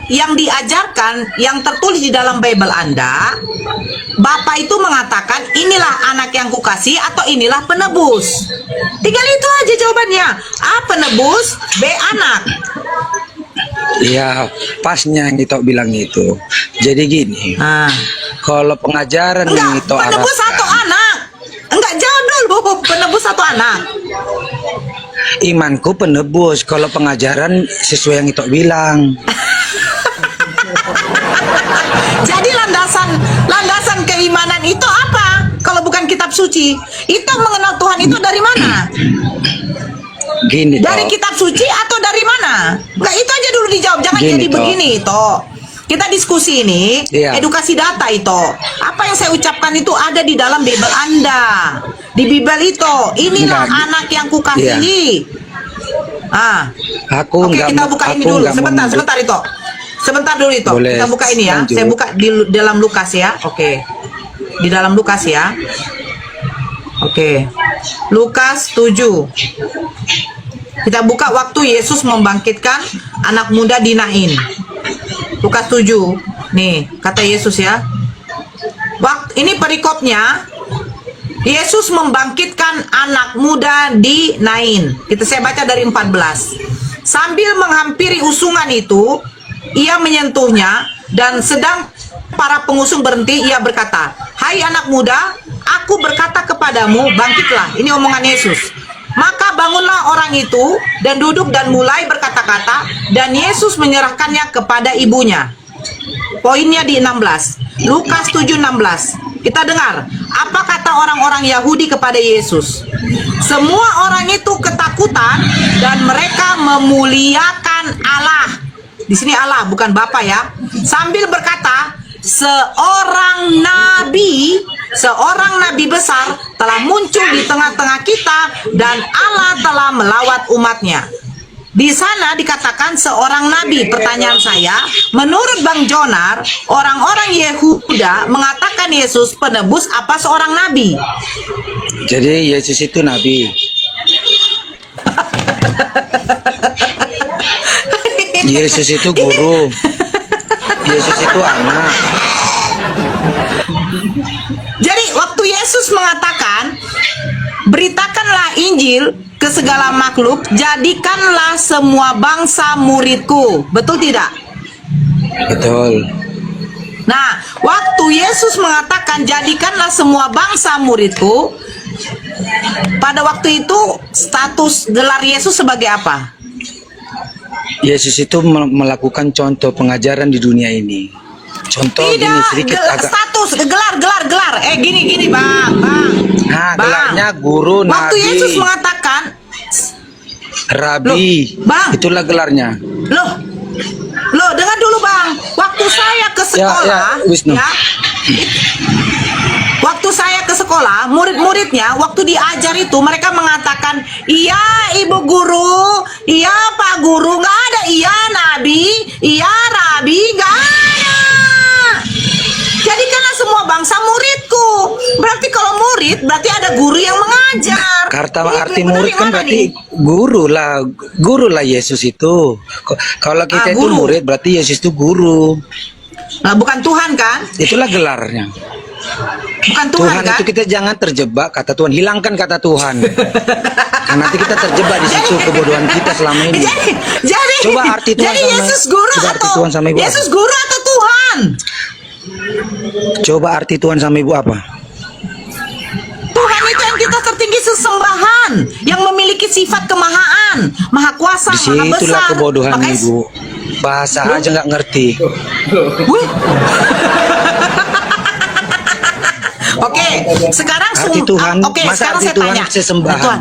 yang diajarkan, yang tertulis di dalam Bible Anda, Bapak itu mengatakan inilah anak yang kukasih atau inilah penebus. Tinggal itu aja jawabannya. A penebus, B anak. Iya, pasnya yang itu bilang itu. Jadi gini, kalau pengajaran yang itu penebus atau anak? Enggak, jawab dulu. Penebus atau anak? Imanku penebus. Kalau pengajaran sesuai yang itu bilang. Jadi landasan keimanan itu apa? Kalau bukan kitab suci, itu mengenal Tuhan itu dari mana? Gini Dari toh. kitab suci atau dari mana? Enggak, itu aja dulu dijawab. Jangan Gini jadi toh. begini toh. Kita diskusi ini, Iya. edukasi data itu. Apa yang saya ucapkan itu ada di dalam Bible Anda. Di Bible itu, inilah Enggak. anak yang kukasihi. Aku Oke, enggak kita buka ini dulu. Sebentar itu. Sebentar dulu itu. Boleh, Kita buka ini ya. lanjut. Saya buka di dalam Lukas ya. Oke. Di dalam Lukas ya. Oke. Lukas 7. Kita buka waktu Yesus membangkitkan anak muda di Nain. Lukas 7. Nih, kata Yesus ya. Ini perikopnya. Yesus membangkitkan anak muda di Nain. Saya baca dari 14. Sambil menghampiri usungan itu, ia menyentuhnya, dan sedang para pengusung berhenti, ia berkata, "Hai anak muda, aku berkata kepadamu, bangkitlah." Ini omongan Yesus. Maka bangunlah orang itu dan duduk dan mulai berkata-kata, dan Yesus menyerahkannya kepada ibunya. Poinnya di 16. Lukas 7:16. Kita dengar apa kata orang-orang Yahudi kepada Yesus. Semua orang itu ketakutan dan mereka memuliakan Allah. Di sini Allah, bukan Bapa ya. Sambil berkata, seorang nabi besar telah muncul di tengah-tengah kita dan Allah telah melawat umatnya. Di sana dikatakan seorang nabi. Pertanyaan saya, menurut Bang Jonar, orang-orang Yehuda mengatakan Yesus penebus apa seorang nabi? Jadi Yesus itu nabi. Yesus itu guru. Yesus itu anak. Jadi waktu Yesus mengatakan, beritakanlah Injil ke segala makhluk, jadikanlah semua bangsa muridku. Betul tidak? Betul. Nah, waktu Yesus mengatakan jadikanlah semua bangsa muridku, pada waktu itu status gelar Yesus sebagai apa? Yesus itu melakukan contoh pengajaran di dunia ini. Contoh Tidak, gini sedikit agak. status gelar. Gini bang. Nah, Bang. gelarnya guru, Waktu nabi, Yesus mengatakan, rabi. Loh, Bang. Itulah gelarnya. Loh, dengar dulu bang. Waktu saya ke sekolah, Wisnu. waktu saya ke sekolah, murid-muridnya waktu diajar itu mereka mengatakan, iya ibu guru, iya pak guru, nggak ada iya nabi, iya rabi, nggak ada. Jadikanlah semua bangsa muridku. Berarti kalau murid, berarti ada guru yang mengajar. Kata Ini arti benar murid yang kan mana berarti nih? guru lah Yesus itu. Kalau kita itu Guru. murid berarti Yesus itu guru. Nah, bukan Tuhan kan? Itulah gelarnya. Bukan Tuhan, Tuhan kan? itu kita jangan terjebak kata Tuhan, hilangkan kata Tuhan. Nah, nanti kita terjebak di situ kebodohan kita selama ini. Jadi, Coba arti Tuhan jadi sama- Yesus guru coba arti atau Tuhan sama Ibu apa? Yesus guru atau Tuhan? Coba arti Tuhan sama Ibu apa? Tuhan itu yang kita tertinggi sesembahan, yang memiliki sifat kemahaan, maha kuasa, maha Disitulah besar. kebodohan Makanya- Ibu. Bahasa aja nggak ngerti. Wih. Oke, sekarang Arti Tuhan, Oke, masa sekarang arti saya Tuhan tanya. sesembahan? Tuhan.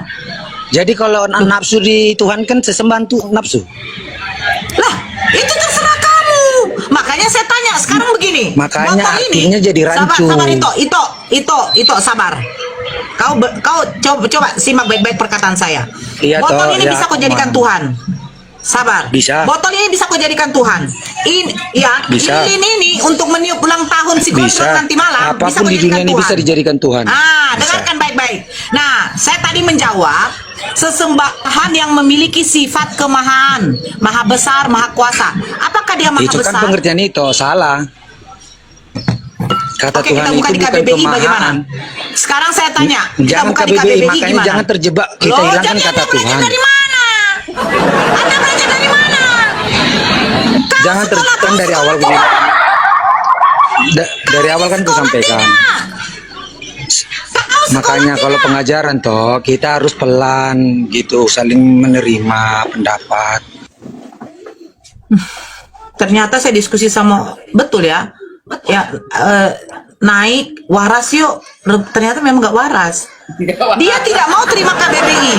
Jadi kalau nafsu di Tuhan kan sesembahan tuh nafsu. Lah, itu terserah kamu. Makanya saya tanya sekarang begini. Makanya botol artinya jadi rancu. Sabar Ito, sabar. Kau coba simak baik-baik perkataan saya. Iya, botol toh, ini ya, bisa kau aku jadikan paham. Tuhan. Sabar. Bisa. Botol ini bisa kau jadikan Tuhan. Bisa. Ini untuk meniup ulang tahun si Gondrong Bisa. nanti malam. Bisa Apapun kau di jadikan dunia ini Tuhan. bisa dijadikan Tuhan. Ah, Bisa. dengarkan baik-baik. Nah, saya tadi menjawab, sesembahan yang memiliki sifat kemahaan, maha besar, maha kuasa. Apakah dia maha Itu besar? kan pengertian itu salah. Kata Oke, Tuhan kita buka itu di bukan KBBI bagaimana? kemahaman. Sekarang saya tanya, kita Jangan buka di KBBI, KBBI makanya gimana? jangan terjebak. Kita Loh, hilangkan jadi kata Anda belajar Tuhan. dari mana? Anda belajar dari mana? Kau Jangan sekolah, terjebak kau dari sekolah awal tidak? begini. Dari awal kan ku Sekolah sampaikan. tidak? Kau Makanya sekolah kalau tidak? pengajaran toh kita harus pelan gitu, saling menerima pendapat. Ternyata saya diskusi sama betul ya, naik waras yuk. Ternyata memang nggak waras. Dia tidak mau terima KBBI.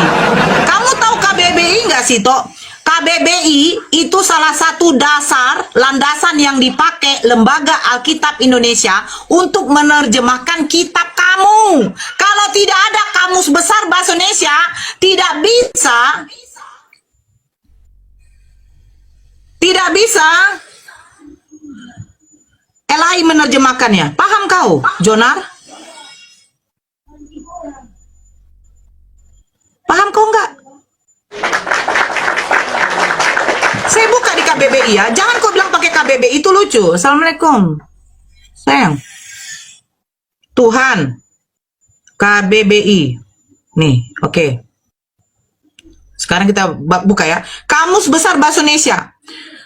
Kamu tahu KBBI nggak sih, Tok? KBBI itu salah satu dasar landasan yang dipakai Lembaga Alkitab Indonesia untuk menerjemahkan kitab kamu. Kalau tidak ada kamus besar bahasa Indonesia, tidak bisa LAI menerjemahkannya. Paham kau, Jonar? Paham kau enggak? Saya buka di KBBI ya. Jangan kau bilang pakai KBBI itu lucu. Assalamualaikum. Sayang. Tuhan. KBBI. Nih, oke. Sekarang kita buka ya. Kamus Besar Bahasa Indonesia.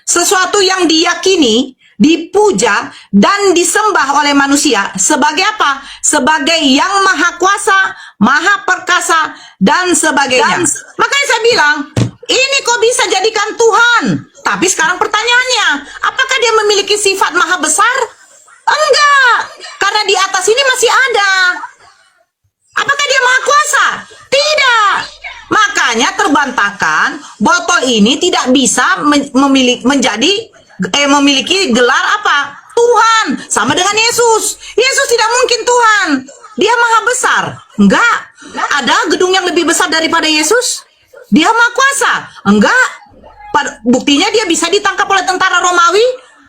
Sesuatu yang diyakini, dipuja, dan disembah oleh manusia sebagai apa? Sebagai yang maha kuasa, maha perkasa, dan sebagainya. Makanya saya bilang, ini kok bisa jadikan Tuhan? Tapi sekarang pertanyaannya, apakah dia memiliki sifat maha besar? Enggak, karena di atas ini masih ada. Apakah dia maha kuasa? Tidak. Makanya terbantahkan botol ini tidak bisa memiliki gelar apa? Tuhan. Sama dengan Yesus. Yesus tidak mungkin Tuhan. Dia maha besar. Enggak. Ada gedung yang lebih besar daripada Yesus? Dia maha kuasa? Enggak. Buktinya dia bisa ditangkap oleh tentara Romawi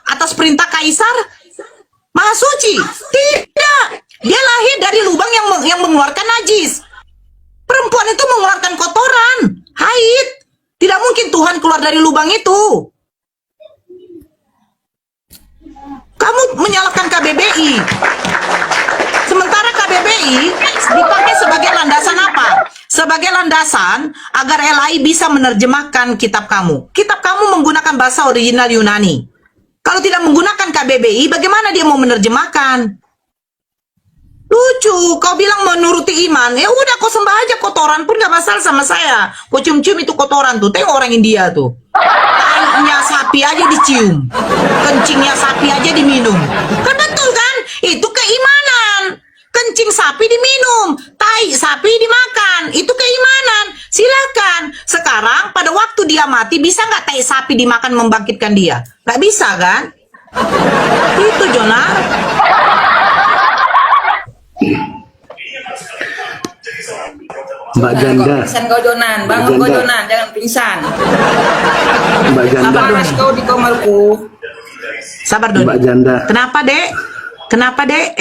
atas perintah Kaisar. Maha suci? Tidak. Dia lahir dari lubang yang mengeluarkan najis. Perempuan itu mengeluarkan kotoran, haid. Tidak mungkin Tuhan keluar dari lubang itu. Kamu menyalahkan KBBI. Sementara KBBI dipakai sebagai landasan apa? Sebagai landasan agar LAI bisa menerjemahkan kitab kamu. Kitab kamu menggunakan bahasa original Yunani. Kalau tidak menggunakan KBBI, bagaimana dia mau menerjemahkan? Lucu, kau bilang menuruti iman. Ya udah, kau sembah aja kotoran pun gak masalah sama saya. Kau cium-cium itu kotoran tuh. Tengok orang India tuh. Taiknya sapi aja dicium. Kencingnya sapi aja diminum. Kan betul kan? Itu keimanan. Kencing sapi diminum. Tai sapi dimakan. Itu keimanan. Silakan. Sekarang pada waktu dia mati, bisa nggak tai sapi dimakan membangkitkan dia? Nggak bisa kan? Itu Jonar. Mbak Janda. Pingsan kau Jonan, bangun kau Jonan, jangan pingsan. Mbak Janda. Panas kau di kamarku. Sabar Doni. Mbak Janda. Kenapa dek? Kenapa dek?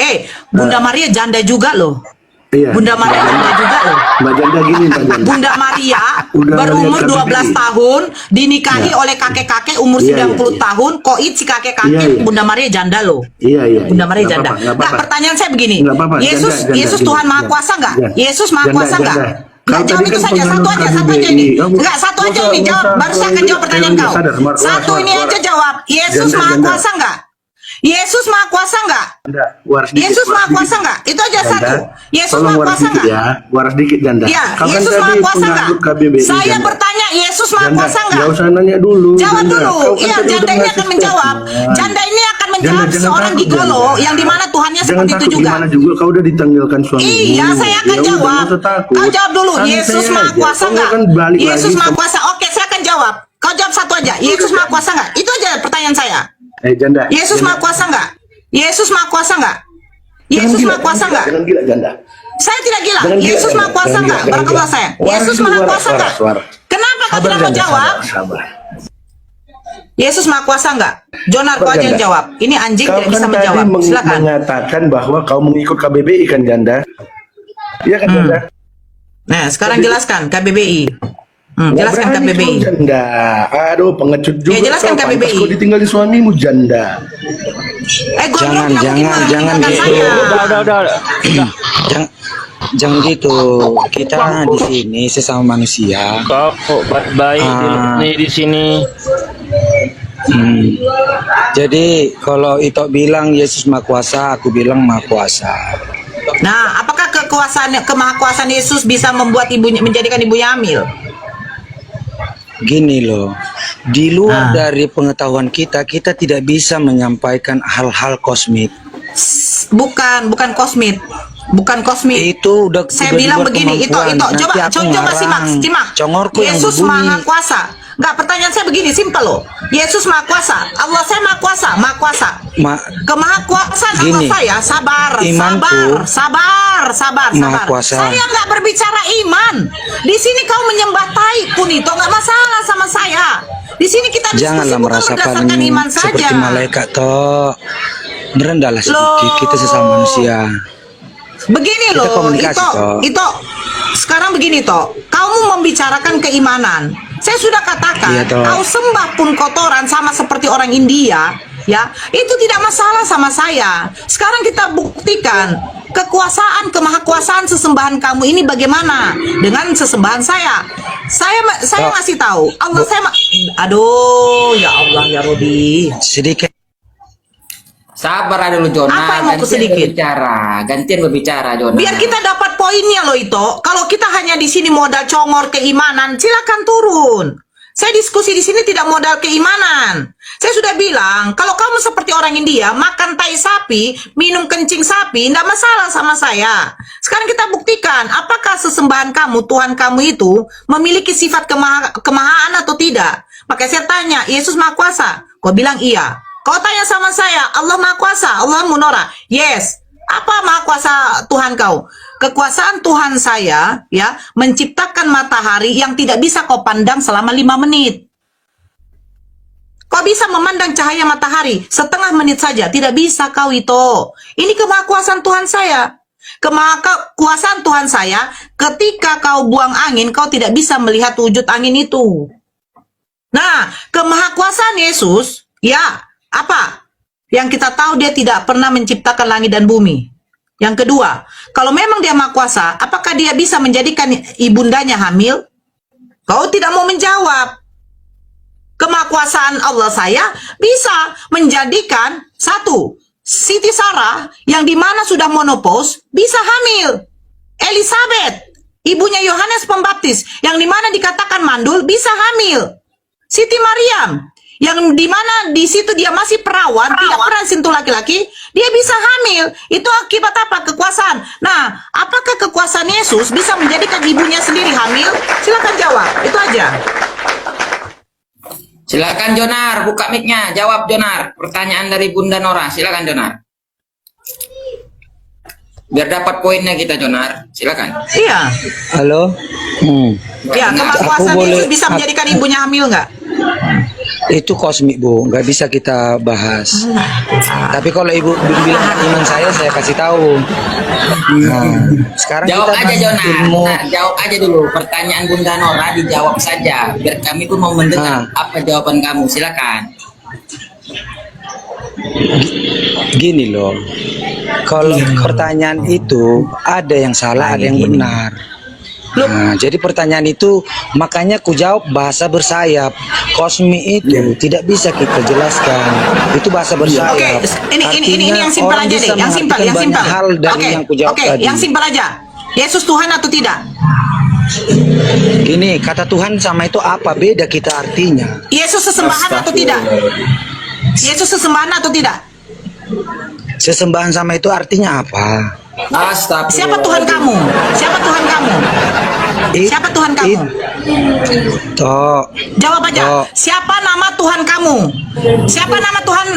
Bunda Maria janda juga loh. Iya. Bunda Maria janda juga loh. Mbak Janda gini, Mbak Janda. Bunda Maria Udah berumur ngeliat 12 KBBI. tahun, dinikahi oleh kakek-kakek umur Iya, 90 iya. tahun, koit si kakek-kakek. Iya, iya. Bunda Maria janda loh. Iya. Bunda Maria Nggak janda. apa-apa, nggak Nggak, apa-apa. pertanyaan saya begini. Nggak apa-apa, Yesus janda, Yesus gini, Tuhan Maha janda. Kuasa nggak? Janda. Yesus Maha Janda, Kuasa nggak? janda. Nggak, Kau jawab tadi itu kan saja, satu penganut aja KBBI. ini. Kamu- Enggak, satu aja Usah- nih jawab. usah- Baru saya akan jawab pertanyaan udah kau. sadar, Satu ini aja jawab. Yesus Janda, Maha janda. Kuasa nggak? Yesus Maha Kuasa nggak? Janda, waras dikit, Yesus waras Maha dikit. Kuasa nggak? Itu aja Janda, satu. Yesus tolong Maha waras Kuasa dikit nggak? ya, waras dikit Janda. Ya, Kau kan Yesus tadi Maha Kuasa nggak? penganut KBBI, Saya Janda. bertanya, Yesus Maha Janda, Kuasa nggak? nggak usah nanya dulu. Jawab Janda. dulu. Kau kan Iya, tadi janda udah ini ngasih akan menjawab. statement. Janda ini akan menjawab Jangan seorang takut, gigolo Janda. yang dimana Tuhannya Jangan seperti itu takut, juga. gimana juga kau udah ditanggalkan suamimu. Iya, saya akan Ya udah, jawab. nggak usah takut. Kau jawab dulu. Santai Yesus Maha aja. Kuasa Kau nggak? kan balik Yesus lagi Maha ke- Kuasa. Oke, saya akan jawab. Kau jawab satu aja. Yesus Maha Kuasa nggak? Itu aja pertanyaan saya. Janda. Yesus Janda. Maha Kuasa nggak? Yesus Maha Kuasa nggak? Jangan Yesus gila, Maha Kuasa jangan nggak? Jangan gila, Janda. Saya tidak gila. Jangan gila, Yesus Janda. Maha Kuasa Jangan nggak? gila, jangan Barakallah gila. saya. Waras Yesus dulu, Maha waras, Kuasa nggak? waras. Kenapa kau Sabar, tidak mau Janda, jawab? sabar. Yesus Maha Kuasa nggak? Jonar, kau aja yang Janda. jawab. Ini anjing Kau tidak bisa kan tadi menjawab. Silakan. mengatakan bahwa kau mengikut KBBI kan, Janda? Iya kan, Janda? Nah, sekarang jelaskan KBBI. Jelaskan Nggak berani KBBI. kau janda. Aduh, pengecut juga. Ya, jelaskan kau. Pantas KBBI. kau ditinggalin suamimu janda. Gondrong, Jangan kenapa gitu. saya? Jangan gitu. Kita di sini sesama manusia. Kau baik di sini. Jadi kalau Ito bilang Yesus Maha Kuasa, aku bilang Maha Kuasa. Nah, apakah kemahakuasaan Yesus bisa membuat ibunya menjadikan ibunya hamil? Gini loh, di luar dari pengetahuan kita tidak bisa menyampaikan hal-hal kosmik. Bukan kosmik. Bukan kosmik. Itu udah Saya udah bilang di luar begini, kemampuan. Ito, Nanti aku coba ngarang. simak. Congorku yang Yesus berbunyi. Maha Kuasa. Enggak, pertanyaan saya begini, simpel loh. Yesus Maha Kuasa, Allah saya Maha Kuasa. Kemahakuasaan Allah Gini, saya, imanku sabar. Maha Kuasa. Saya nggak berbicara iman. Di sini kau menyembah tai pun itu nggak masalah sama saya. Di sini kita diskusi Janganlah bukan merasa berdasarkan paling iman saja. seperti malaikat toh. Merendahlah sedikit, Loh. kita sesama manusia. Begini Kita loh, komunikasi, toh. itu sekarang begini toh. Kamu membicarakan keimanan. Saya sudah katakan, Iya, toh. kau sembah pun kotoran sama seperti orang India, ya. Itu tidak masalah sama saya. Sekarang kita buktikan kekuasaan, kemahakuasaan sesembahan kamu ini bagaimana dengan sesembahan saya. Saya Oh. masih tahu. Allah saya aduh, ya Allah ya Robi. Sedikit. Sabar dulu Jona. Apa yang mau aku sedikit? Gantian berbicara Jona. Biar kita dapat poinnya loh itu. Kalau kita hanya di sini modal congor keimanan, silakan turun. Saya diskusi di sini tidak modal keimanan. Saya sudah bilang, kalau kamu seperti orang India, makan tai sapi, minum kencing sapi, tidak masalah sama saya. Sekarang kita buktikan, apakah sesembahan kamu, Tuhan kamu itu, memiliki sifat kemahaan atau tidak? Makanya saya tanya, Yesus Maha Kuasa? Kau bilang iya. Kau tanya sama saya, Allah Maha Kuasa, Allah Munora. Yes. Apa Maha Kuasa Tuhan kau? Kekuasaan Tuhan saya, ya, menciptakan matahari yang tidak bisa kau pandang selama 5 menit. Kau bisa memandang cahaya matahari setengah menit saja. Tidak bisa kau itu. Ini kemahakuasaan Tuhan saya. Kemahakuasaan Tuhan saya, ketika kau buang angin, kau tidak bisa melihat wujud angin itu. Nah, kemahakuasaan Yesus, ya, apa? Yang kita tahu dia tidak pernah menciptakan langit dan bumi. Yang kedua, kalau memang dia Maha Kuasa, apakah dia bisa menjadikan ibundanya hamil? Kau tidak mau menjawab. Kemahakuasaan Allah saya bisa menjadikan satu, Siti Sarah yang dimana sudah menopause bisa hamil. Elizabeth, ibunya Yohanes Pembaptis yang dimana dikatakan mandul bisa hamil. Siti Maryam yang dimana di situ dia masih perawan, tidak pernah sentuh laki-laki, dia bisa hamil. Itu akibat apa? Kekuasaan. Nah, apakah kekuasaan Yesus bisa menjadikan ibunya sendiri hamil? Silakan jawab. Itu aja. Silakan Jonar, buka mic-nya. Jawab Jonar. Pertanyaan dari Bunda Nora. Silakan Jonar. Biar dapat poinnya kita Jonar. Silakan. Iya. Halo. Ya, kemahakuasaan Aku boleh- Yesus bisa menjadikan ibunya hamil nggak? Itu kosmik Bu, nggak bisa kita bahas. Tapi kalau Ibu bilang iman saya kasih tahu. Nah, sekarang Jawab kita aja bahas Jonar. ilmu. Nah, jawab aja dulu. Pertanyaan Bunda Nora dijawab saja. Biar kami pun mau mendengar apa jawaban kamu. Silakan. Gini loh, kalau pertanyaan itu ada yang salah, ada yang benar. Nah, jadi pertanyaan itu makanya ku jawab bahasa bersayap. Kosmi itu tidak bisa kita jelaskan. Itu bahasa bersayap. Oke, ini yang simpel orang aja bisa deh, yang simpel, mengartikan yang banyak simpel. hal dari yang ku jawab tadi. Yang simpel aja. Yesus Tuhan atau tidak? Gini, kata Tuhan sama itu apa beda kita artinya? Yesus sesembahan atau tidak? Yesus sesembahan atau tidak? Sesembahan sama itu artinya apa? Astagfirullah. Siapa Tuhan kamu? Siapa Tuhan kamu? Siapa Tuhan kamu? Toh, Jawab aja. Toh. Siapa nama Tuhan kamu? Siapa nama Tuhan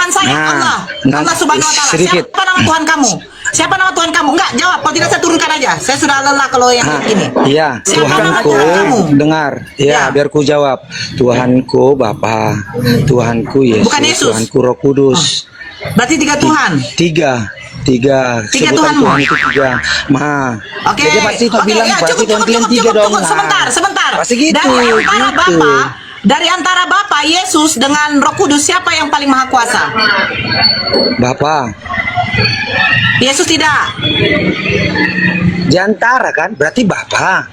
saya? Nah, Allah. nah, Allah Subhanahu wa taala. sedikit. Siapa nama Tuhan kamu? Siapa nama Tuhan kamu? Enggak, jawab. Kalau tidak saya turunkan aja. Saya sudah lelah kalau yang begini. Iya, Siapa nama Tuhanku, Tuhan kamu? dengar. Ya, Ya. biar ku jawab. Tuhanku Bapa, Tuhanku Yesus, Bukan Yesus. Tuhanku Roh Kudus. Berarti 3 Tuhan. Tiga Tiga. Tiga Sebutan Tuhanmu. Tuhan itu tiga. Maha. Oke. Jadi pasti itu bilang ya, berarti Tuhan kalian tiga cukup, dong. cukup. Nah. Sebentar. Pasti gitu. Dari antara Bapa Yesus dengan Roh Kudus, siapa yang paling maha kuasa? Bapa. Yesus tidak. Di antara kan berarti Bapa.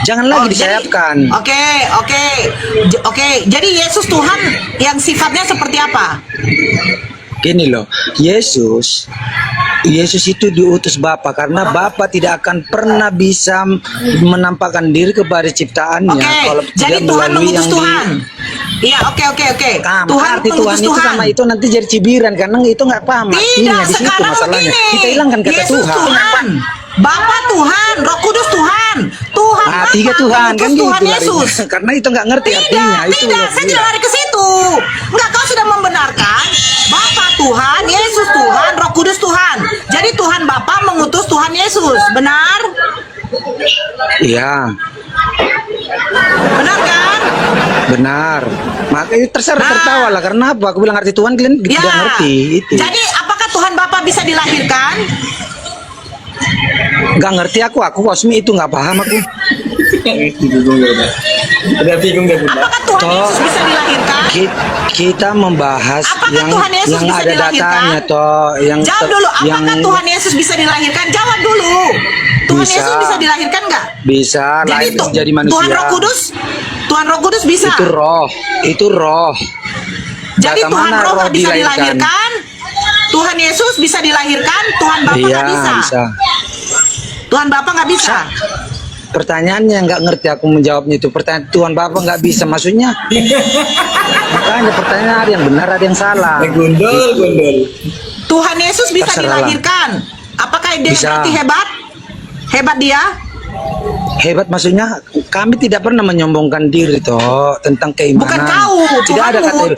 Jangan lagi disayapkan. Oke. Jadi Yesus Tuhan yang sifatnya seperti apa? Gini loh, Yesus itu diutus Bapa karena Bapa tidak akan pernah bisa menampakkan diri kepada ciptaannya Oke, kalau jadi tidak Tuhan melalui mengutus yang Tuhan. Iya, oke. Nah, Tuhan arti Tuhan mengutus itu Tuhan. sama itu nanti jadi cibiran karena itu nggak paham artinya Tidak, di situ sekarang masalahnya. begini. Kita hilangkan kata Yesus Tuhan. Bapa Tuhan, Roh Kudus Tuhan. Tuhan Ah, Bapa tiga Tuhan kan mengutus gitu Tuhan larinya. Yesus. Karena itu nggak ngerti artinya itu. Tidak, saya tidak lari ke situ. Enggak, kau sudah membenarkan Bapa Tuhan, Yesus Tuhan, Roh Kudus Tuhan. Jadi Tuhan Bapa mengutus Tuhan Yesus, benar? Iya, Benar kan? benar. Makanya terserah tertawa lah karena apa? Aku bilang arti Tuhan kalian Ya. tidak ngerti itu. Jadi apakah Tuhan Bapa bisa dilahirkan? Nggak ngerti aku kosmi itu nggak paham aku. Udah bingung deh Bunda. Apakah Tuhan Toh. Yesus bisa dilahirkan? Kita membahas Apakah yang Tuhan Yesus bisa ada dilahirkan? datanya toh yang Jawab dulu, apakah Tuhan Yesus bisa dilahirkan? Jawab dulu. Tuhan Bisa. Yesus bisa dilahirkan nggak? bisa lahir jadi manusia. Tuhan Roh Kudus bisa. Itu roh. Jadi Kata Tuhan mana Roh roh nggak bisa dilahirkan? dilahirkan. Tuhan Yesus bisa dilahirkan, Tuhan Bapa Iya nggak bisa. bisa. Tuhan Bapa nggak bisa. Pertanyaannya nggak ngerti aku menjawabnya itu. Pertanyaan Tuhan Bapa nggak bisa maksudnya. Makanya pertanyaan ada yang benar ada yang salah. Gundul. Tuhan Yesus bisa Terserahlah. dilahirkan. Apakah dia Bisa. berarti hebat? Hebat dia? Hebat maksudnya kami tidak pernah menyombongkan diri toh tentang keimanan. Bukan kau, Tidak ada kata itu.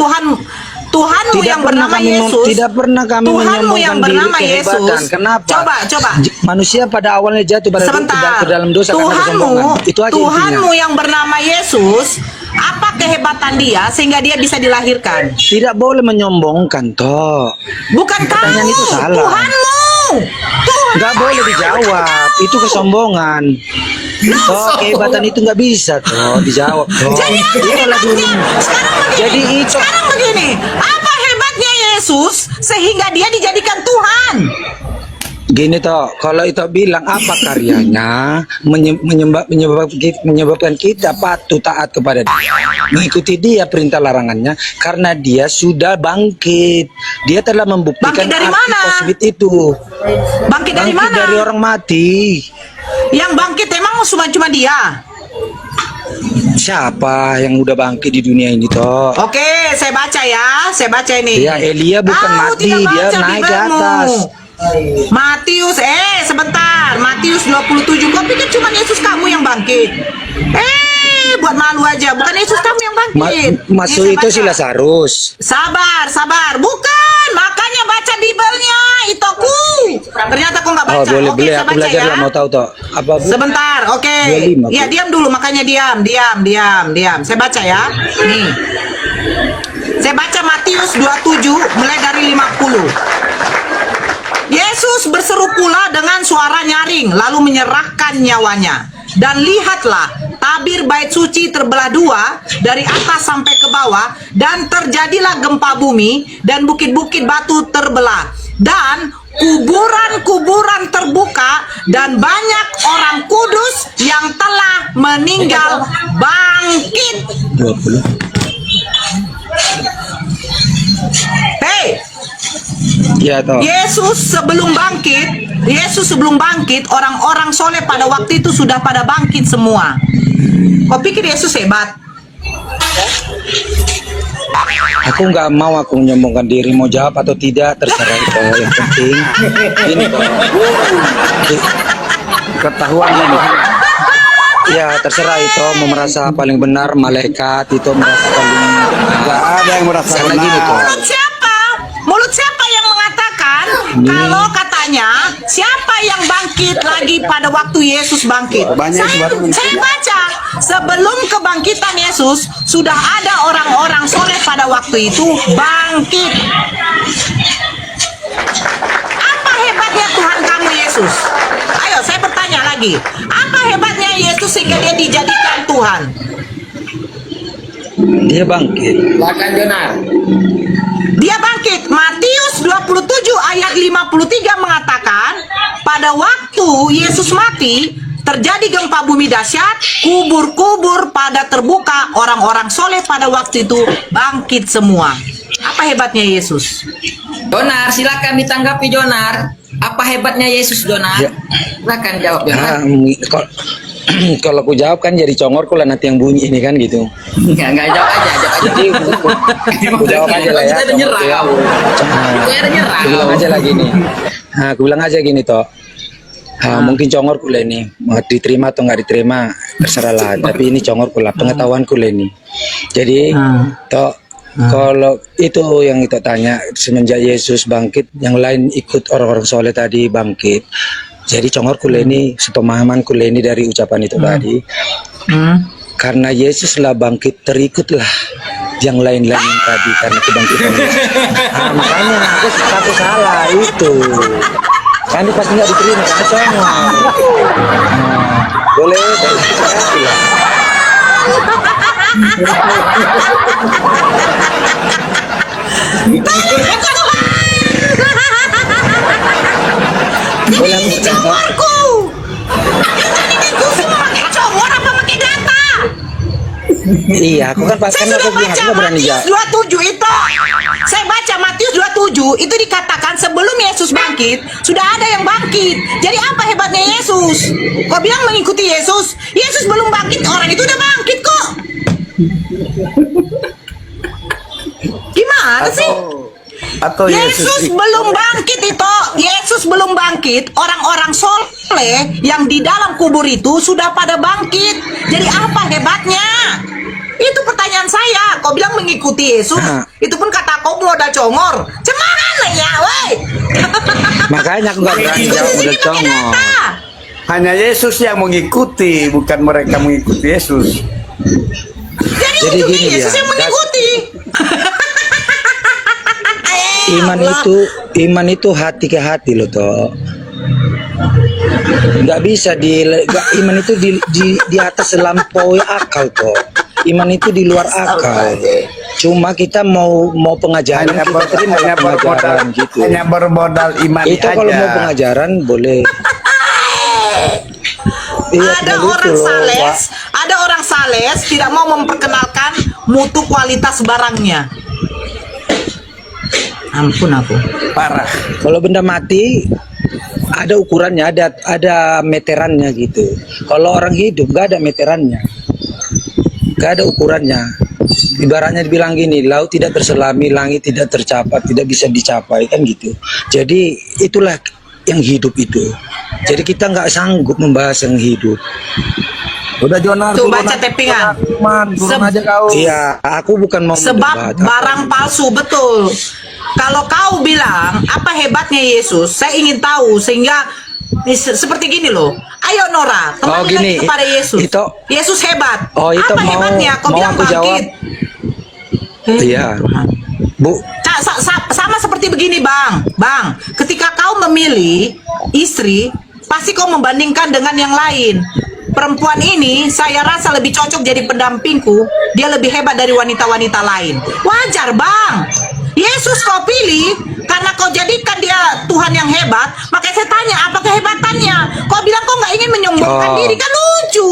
Tuhanmu Tidak yang pernah bernama kami Yesus. tidak pernah kami Tuhanmu menyombongkan yang diri bernama kehebatan. Yesus. Kenapa? Coba. Manusia pada awalnya jatuh pada Sebentar. ke dalam dosa karena kesombongan. Itu aja Tuhanmu intinya. yang bernama Yesus, apa kehebatan dia sehingga dia bisa dilahirkan? Tidak boleh menyombongkan toh. Bukan kamu, Pertanyaan itu salah. Tuhanmu. Nggak boleh dijawab. Itu kesombongan. Toh kehebatan itu nggak bisa toh dijawab toh. Jadi apa Itulah dulu. hebatnya? Jadi itu Sekarang begini, apa hebatnya Yesus sehingga dia dijadikan Tuhan? gini toh, kalau itu bilang apa karyanya menyebabkan kita patuh taat kepada dia, mengikuti dia perintah larangannya karena dia sudah bangkit. Dia telah membuktikan Bangkit dari arti mana? positif itu. Bangkit dari Bangkit mana? dari orang mati. Yang bangkit emang cuma dia. Siapa yang udah bangkit di dunia ini toh? Oke, saya baca ya. Saya baca ini. Ya Elia bukan Kau mati, tidak dia baca naik ke Bibelmu. atas. Matius, sebentar. Matius 27. Kau pikir cuma Yesus kamu yang bangkit? Buat malu aja. Bukan Yesus kamu yang bangkit. Masuk Ini itu saya si baca. Lazarus. Sabar. Bukan. Makanya baca Bibelnya. Itoku. Ternyata kau nggak baca. Oh boleh Oke, saya aku baca belajar ya. lah mau tahu toh. Apa Bu? Sebentar, oke. 25, Ya, Bu. diam dulu, makanya diam. Saya baca ya. Nih. Saya baca Matius 27 mulai dari 50. Yesus berseru pula dengan suara nyaring lalu menyerahkan nyawanya. Dan lihatlah, tabir bait suci terbelah dua dari atas sampai ke bawah, dan terjadilah gempa bumi dan bukit-bukit batu terbelah. Dan kuburan-kuburan terbuka dan banyak orang kudus yang telah meninggal bangkit. 20. Hei, Ya toh. Yesus sebelum bangkit, orang-orang soleh pada waktu itu sudah pada bangkit semua. Kau pikir Yesus hebat? Aku nggak mau aku menyombongkan diri, mau jawab atau tidak terserah itu. Yang penting ini toh. Ketahuan ini. Ya terserah itu mau merasa paling benar, malaikat itu merasa paling Nggak ada yang merasa Karena gini toh. Mulut siapa yang mengatakan kalau katanya siapa yang bangkit lagi pada waktu Yesus bangkit? Banyak sebab- Saya baca sebelum kebangkitan Yesus sudah ada orang-orang soleh pada waktu itu bangkit. Apa hebatnya Yesus? Ayo, saya bertanya lagi. Apa hebatnya Yesus sehingga dia dijadikan Tuhan? Dia bangkit. Silakan Jonar. Dia bangkit. Matius 27 ayat 53 mengatakan, pada waktu Yesus mati, terjadi gempa bumi dahsyat, kubur-kubur pada terbuka, orang-orang soleh pada waktu itu bangkit semua. Apa hebatnya Yesus? Jonar, silakan ditanggapi Jonar. Apa hebatnya Yesus Jonar? Ya. Silakan jawab Jonar. Kalau aku jawab kan jadi congor lah nanti yang bunyi ini kan gitu. Enggak jawab aja. Jadi aku jawab aja lah ya. Kita udah nyerah kau. Kita udah nyerah. Aku bilang aja lagi nih. Nah, aku bilang aja gini toh. Mungkin congor kula ini mau diterima atau nggak diterima terserah lah. Tapi ini congor kula, pengetahuan kula ini. Jadi toh kalau itu yang kita tanya semenjak Yesus bangkit, yang lain ikut orang-orang soleh tadi bangkit. Jadi congor kula ini, sepemahaman kula ini dari ucapan itu tadi. Karena Yesus lah bangkit, terikutlah yang lain-lain tadi karena kebangkitan Yesus. Makanya aku salah itu. Kan pasti nggak diterima karena congor. Boleh dari kasih lah. Boleh Congorku. Congor apa pakai data? Iya, aku kan Saya karena sudah aku bilang baca aku nggak berani Matius jawab. 27 itu. Saya baca Matius 27 itu dikatakan sebelum Yesus bangkit sudah ada yang bangkit. Jadi apa hebatnya Yesus? Kau bilang mengikuti Yesus? Yesus belum bangkit, orang itu udah bangkit kok. Gimana sih? Atau Yesus belum bangkit itu. Yesus belum bangkit. Orang-orang soleh yang di dalam kubur itu sudah pada bangkit. Jadi apa hebatnya? Itu pertanyaan saya. Kau bilang mengikuti Yesus. Itu pun kata kau modal congor. Cemana ya, woi? Makanya aku nggak berani jawab model congor. hanya Yesus yang mengikuti, bukan mereka mengikuti Yesus. Jadi gini Yesus dia, yang mengikuti. Iman itu hati ke hati loh toh. Nggak bisa iman itu di atas lampaui akal toh. Iman itu di luar akal. Cuma kita mau pengajaran kita terima pengajaran gitu. Hanya bermodal iman Itu aja. kalau mau pengajaran boleh. Iya, ada betul orang loh, sales, ada orang sales tidak mau memperkenalkan mutu kualitas barangnya. Ampun aku. Parah. Kalau benda mati ada ukurannya, ada meterannya gitu. Kalau orang hidup nggak ada meterannya, nggak ada ukurannya. Ibaratnya dibilang gini, laut tidak terselami, langit tidak tercapai, tidak bisa dicapai kan gitu. Jadi itulah yang hidup itu. Jadi kita nggak sanggup membahas yang hidup. Udah Jonar, Tuh baca tappingan. turun aja kau. Iya, aku bukan mau Sebab mendebat. barang palsu, betul. Kalau kau bilang apa hebatnya Yesus, saya ingin tahu sehingga seperti gini loh. Ayo Nora, kembali gini, lagi kepada Yesus. Yesus hebat. itu apa mau- hebatnya? Kau mau bilang aku jawab. bangkit. Iya, Bu. Sama seperti begini Bang. Ketika kau memilih istri, pasti kau membandingkan dengan yang lain. Perempuan ini saya rasa lebih cocok jadi pendampingku. Dia lebih hebat dari wanita-wanita lain. Wajar Bang. Yesus kau pilih karena kau jadikan dia Tuhan yang hebat. Makanya saya tanya apa kehebatannya. Kau bilang kau nggak ingin menyombongkan Oh. diri, kan lucu.